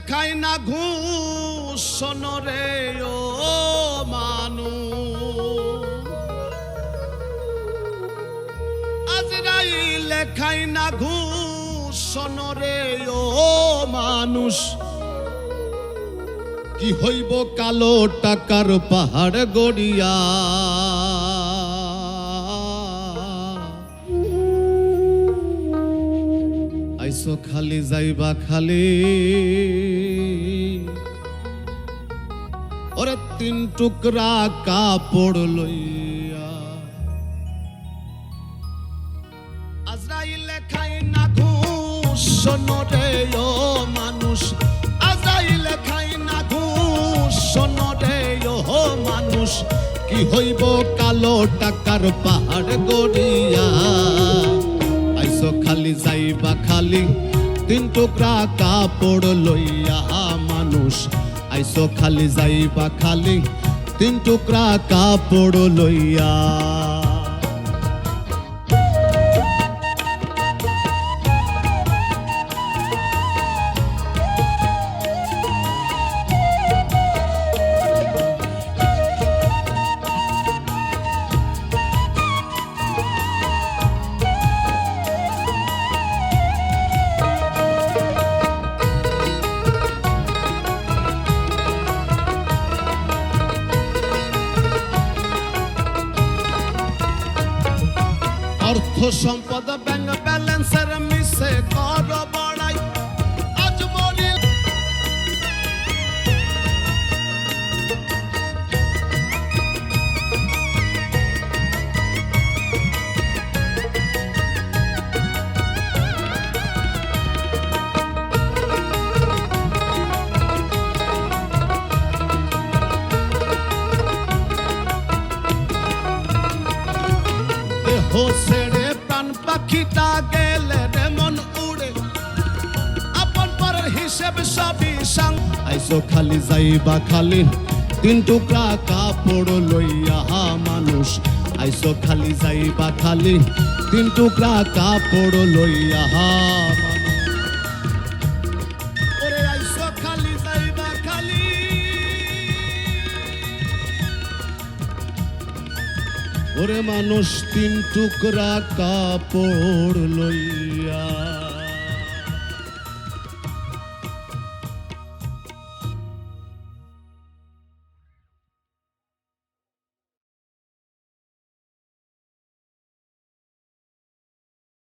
খাই না ঘুষ রে ও মানুষ আজরাইলে খাই না ঘুষ রে ও মানুষ কি হইব কালো টাকার পাহাড় গড়িয়া আইসো খালি যাইবা খালি ওরে তিন টুকরা কাপড় লইয়া আজরাইলে খাই না ঘুষ রে ও মানুষ আজরাইলে খাই না ঘুষ রে ও মানুষ কি হইব কালো টাকার পাহাড় গড়িয়া আইসো খালি যাইবা খালি তিন টুকরা কাপড় লইয়া মানুষ আইসো খালি যাইবা খালি তিন টুকরা কাপড় লইয়া অর্থ সম্পদ ব্যাংক ব্যালেন্সের মিশে কর বড়াই আজ মরি ছেড়ে প্রাণ পাখিটা গেলে রে মন উড়ে আপন পরের হিসেব সবই সাং আইসো খালি যাইবা খালি তিন টুকরা কাপড় লইয়া মানুষ আইসো খালি যাইবা খালি তিন টুকরা কাপড় লইয়া ওরে আইসো খালি যাইবা খালি ওরে মানুষ তিন টুকরা কাপড় লইয়া